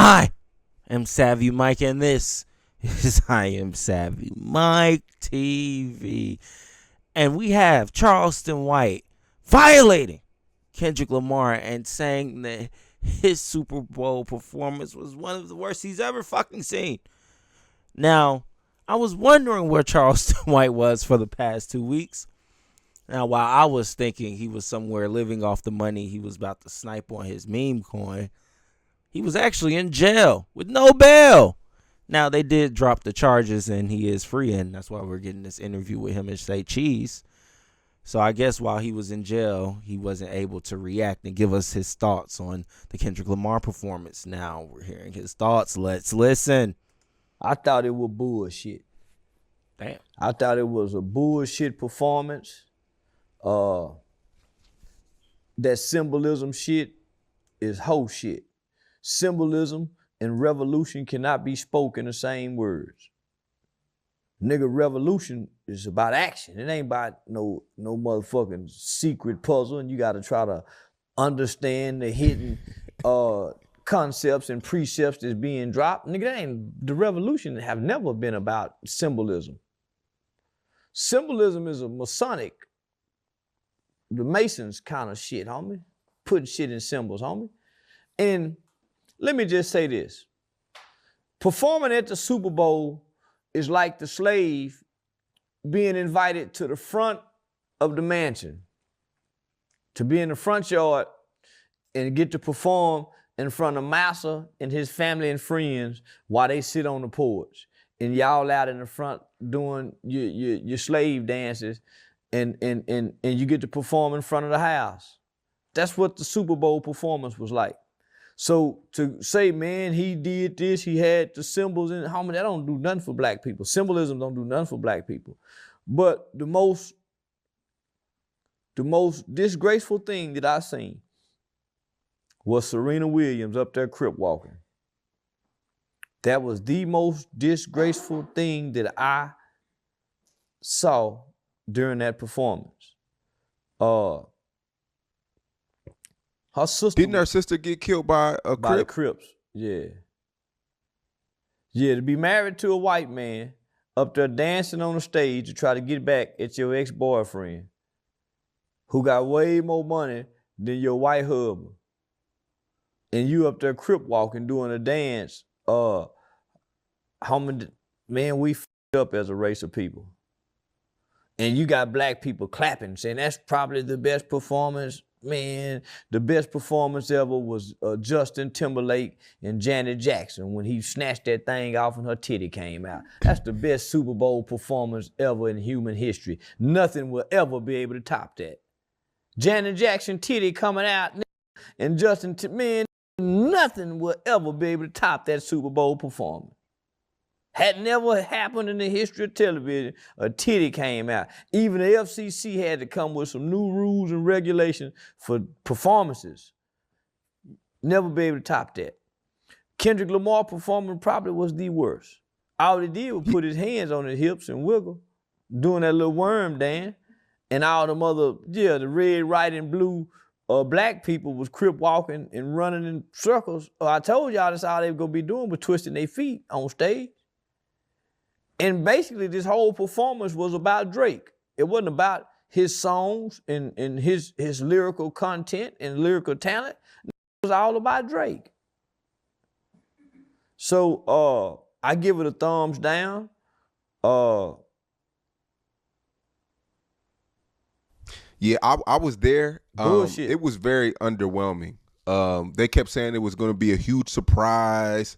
I am Savvy Mike, and this is I Am Savvy Mike TV. And we have Charleston White violating Kendrick Lamar and saying that his Super Bowl performance was one of the worst he's ever fucking seen. Now, I was wondering where Charleston White was for the past 2 weeks. Now, while I was thinking he was somewhere living off the money he was about to snipe on his meme coin, he was actually in jail with no bail. Now, they did drop the charges and he is free, and that's why we're getting this interview with him and Say Cheese. So I guess while he was in jail, he wasn't able to react and give us his thoughts on the Kendrick Lamar performance. Now we're hearing his thoughts. Let's listen. I thought it was bullshit. Damn. I thought it was a bullshit performance. That symbolism shit is hoe shit. Symbolism and revolution cannot be spoken the same words. Nigga, revolution is about action. It ain't about no motherfucking secret puzzle and you gotta try to understand the hidden concepts and precepts that's being dropped. Nigga, the revolution have never been about symbolism. Symbolism is a Masonic, the Masons kind of shit, homie. Putting shit in symbols, homie. And let me just say this. Performing at the Super Bowl is like the slave being invited to the front of the mansion, to be in the front yard and get to perform in front of Massa and his family and friends while they sit on the porch. And y'all out in the front doing your slave dances and you get to perform in front of the house. That's what the Super Bowl performance was like. So to say, man, he did this, he had the symbols in it, homie, that don't do nothing for black people. Symbolism don't do nothing for black people. But the most disgraceful thing that I seen was Serena Williams up there crip walking. That was the most disgraceful thing that I saw during that performance. Her sister. Didn't her sister get killed by a by the Crip? Crips? Yeah. Yeah, to be married to a white man up there dancing on the stage to try to get back at your ex-boyfriend who got way more money than your white husband. And you up there crip walking, doing a dance. Man, we f***ed up as a race of people. And you got black people clapping, saying that's probably the best performance. Man, the best performance ever was Justin Timberlake and Janet Jackson when he snatched that thing off and her titty came out. That's the best Super Bowl performance ever in human history. Nothing will ever be able to top that. Janet Jackson titty coming out and Justin, man, nothing will ever be able to top that Super Bowl performance. Had never happened in the history of television. A titty came out. Even the FCC had to come with some new rules and regulations for performances. Never be able to top that. Kendrick Lamar performance probably was the worst. All he did was put his hands on his hips and wiggle, doing that little worm dance. And all them other, the red, white, and blue black people was crip walking and running in circles. I told y'all that's all they were gonna be doing, was twisting their feet on stage. And basically this whole performance was about Drake. It wasn't about his songs and his lyrical content and lyrical talent. It was all about Drake. So I give it a thumbs down. Yeah, I was there. Bullshit. It was very underwhelming. They kept saying it was going to be a huge surprise.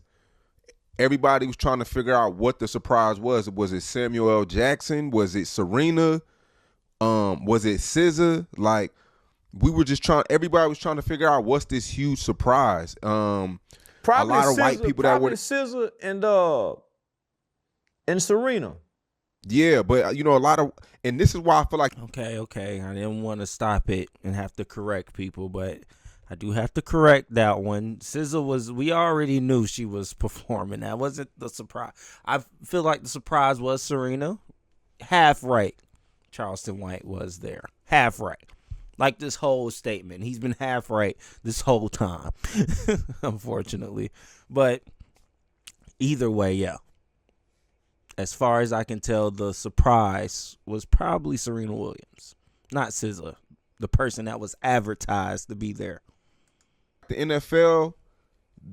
Everybody was trying to figure out what the surprise was. Was it Samuel L. Jackson? Was it Serena? Was it SZA? Like, everybody was trying to figure out what's this huge surprise. Probably a lot of SZA, white people that were SZA and Serena. Yeah, but a lot of, and this is why I feel like Okay. I didn't want to stop it and have to correct people, but I do have to correct that one. SZA we already knew she was performing. That wasn't the surprise. I feel like the surprise was Serena. Half right. Charleston White was there. Half right. Like this whole statement. He's been half right this whole time, unfortunately. But either way, yeah. As far as I can tell, the surprise was probably Serena Williams, not SZA, the person that was advertised to be there. The NFL,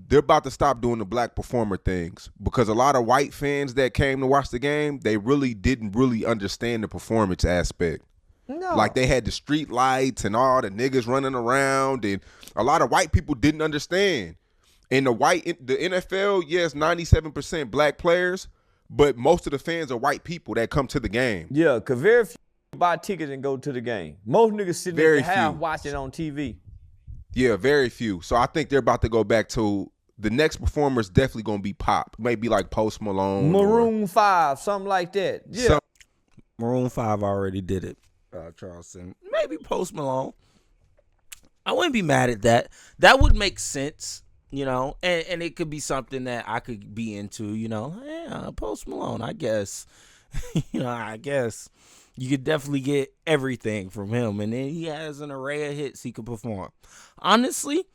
they're about to stop doing the black performer things because a lot of white fans that came to watch the game, they really didn't really understand the performance aspect. No. Like they had the street lights and all the niggas running around, and a lot of white people didn't understand. And the NFL, yes, 97% black players, but most of the fans are white people that come to the game. Yeah, because very few buy tickets and go to the game. Most niggas sitting at the house watching on TV. Yeah, very few. So I think they're about to go back to the next performer is definitely going to be pop. Maybe like Post Malone. Maroon 5, something like that. Yeah. Maroon 5 already did it, Charleston. Maybe Post Malone. I wouldn't be mad at that. That would make sense, you know, and it could be something that I could be into, you know. Yeah, Post Malone, I guess. I guess you could definitely get everything from him. And then he has an array of hits he could perform. Honestly,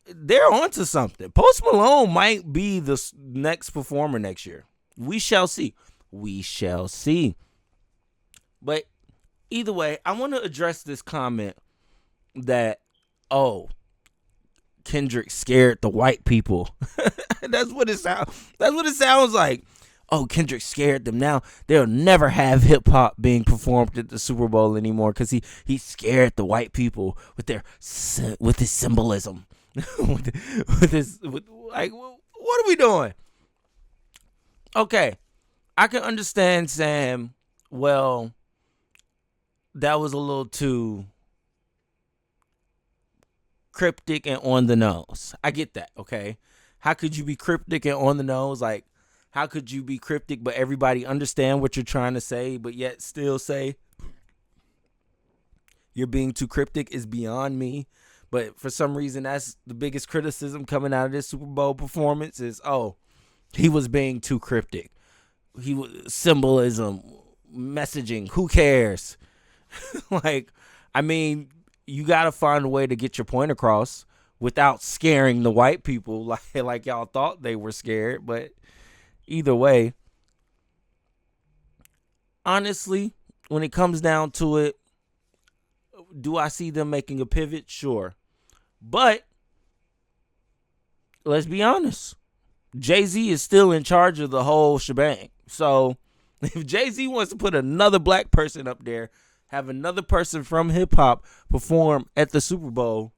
they're onto something. Post Malone might be the next performer next year. We shall see. We shall see. But either way, I want to address this comment that, Kendrick scared the white people. That's what it sounds like. Oh, Kendrick scared them. Now they'll never have hip hop being performed at the Super Bowl anymore because he scared the white people with his symbolism. What are we doing? Okay, I can understand Sam. Well, that was a little too cryptic and on the nose. I get that, okay? How could you be cryptic and on the nose? Like, how could you be cryptic but everybody understand what you're trying to say, but yet still say you're being too cryptic is beyond me. But for some reason, that's the biggest criticism coming out of this Super Bowl performance is, he was being too cryptic. He was symbolism, messaging, who cares? You got to find a way to get your point across without scaring the white people like y'all thought they were scared. But either way, honestly, when it comes down to it, do I see them making a pivot? Sure. But let's be honest. Jay-Z is still in charge of the whole shebang. So if Jay-Z wants to put another black person up there, have another person from hip-hop perform at the Super Bowl,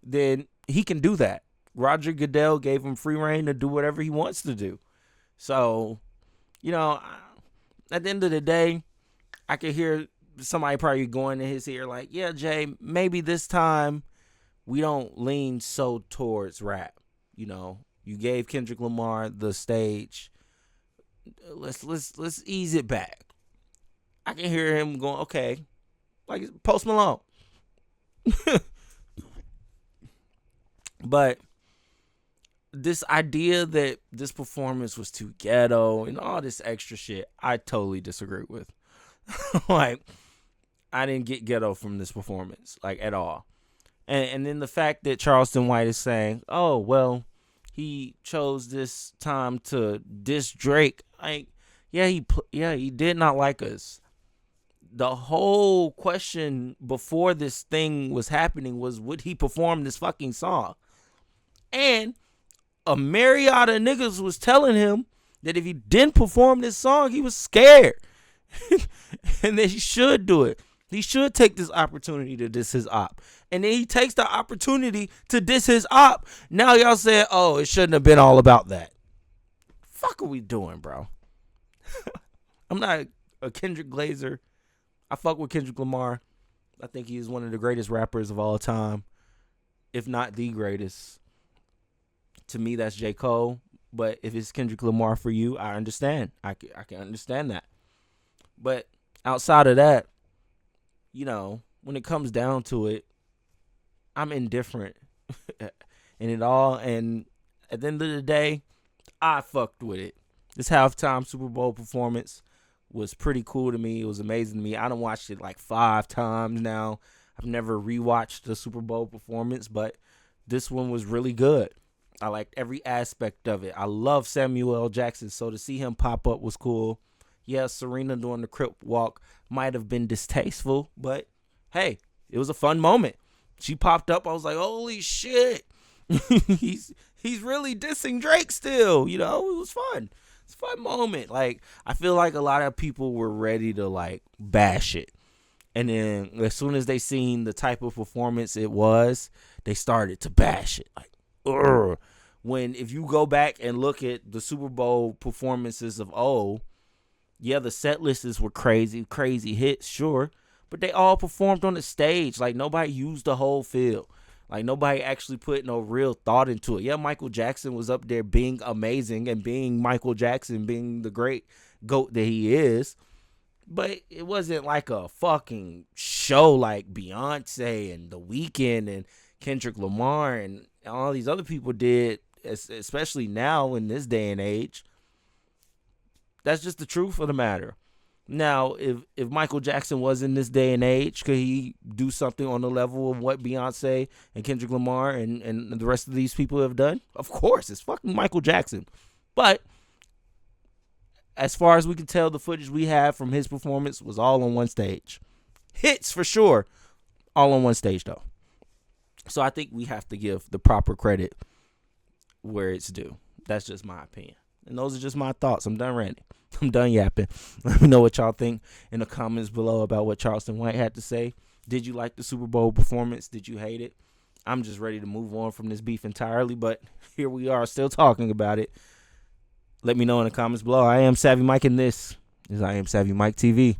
then he can do that. Roger Goodell gave him free reign to do whatever he wants to do. So, at the end of the day, I could hear somebody probably going in his ear like, yeah, Jay, maybe this time we don't lean so towards rap. You gave Kendrick Lamar the stage. Let's ease it back. I can hear him going, okay, like Post Malone. But this idea that this performance was too ghetto and all this extra shit, I totally disagree with. Like, I didn't get ghetto from this performance, like, at all. And then the fact that Charleston White is saying, oh, well, he chose this time to diss Drake. Like, he did not like us. The whole question before this thing was happening was, would he perform this fucking song? And a myriad of niggas was telling him that if he didn't perform this song, he was scared. And that he should do it. He should take this opportunity to diss his op. And then he takes the opportunity to diss his op. Now y'all say, oh, it shouldn't have been all about that. Fuck are we doing, bro? I'm not a Kendrick Glazer. I fuck with Kendrick Lamar. I think he is one of the greatest rappers of all time, if not the greatest. To me, that's J. Cole. But if it's Kendrick Lamar for you, I understand. I can understand that. But outside of that, when it comes down to it, I'm indifferent in it all. And at the end of the day, I fucked with it. This halftime Super Bowl performance was pretty cool to me. It was amazing to me. I done watched it like 5 times now. I've never rewatched the Super Bowl performance, but this one was really good. I liked every aspect of it. I love Samuel L. Jackson, so to see him pop up was cool. Yeah, Serena doing the crip walk might have been distasteful, but hey, it was a fun moment. She popped up. I was like, holy shit. he's really dissing Drake still. You know, it was fun. It's a fun moment. Like, I feel like a lot of people were ready to like bash it. And then as soon as they seen the type of performance it was, they started to bash it. Like, ugh. When if you go back and look at the Super Bowl performances of old, yeah, the set lists were crazy hits, sure. But they all performed on the stage. Like, nobody used the whole field. Like, nobody actually put no real thought into it. Yeah, Michael Jackson was up there being amazing and being Michael Jackson, being the great GOAT that he is. But it wasn't like a fucking show like Beyonce and The Weeknd and Kendrick Lamar and all these other people did, especially now in this day and age. That's just the truth of the matter. Now, if Michael Jackson was in this day and age, could he do something on the level of what Beyonce and Kendrick Lamar and the rest of these people have done? Of course, it's fucking Michael Jackson. But as far as we can tell, the footage we have from his performance was all on one stage. Hits for sure, all on one stage though. So I think we have to give the proper credit where it's due. That's just my opinion. And those are just my thoughts. I'm done ranting. I'm done yapping. Let me know what y'all think in the comments below about what Charleston White had to say. Did you like the Super Bowl performance? Did you hate it? I'm just ready to move on from this beef entirely, but here we are still talking about it. Let me know in the comments below. I am Savvy Mike, and this is I Am Savvy Mike TV.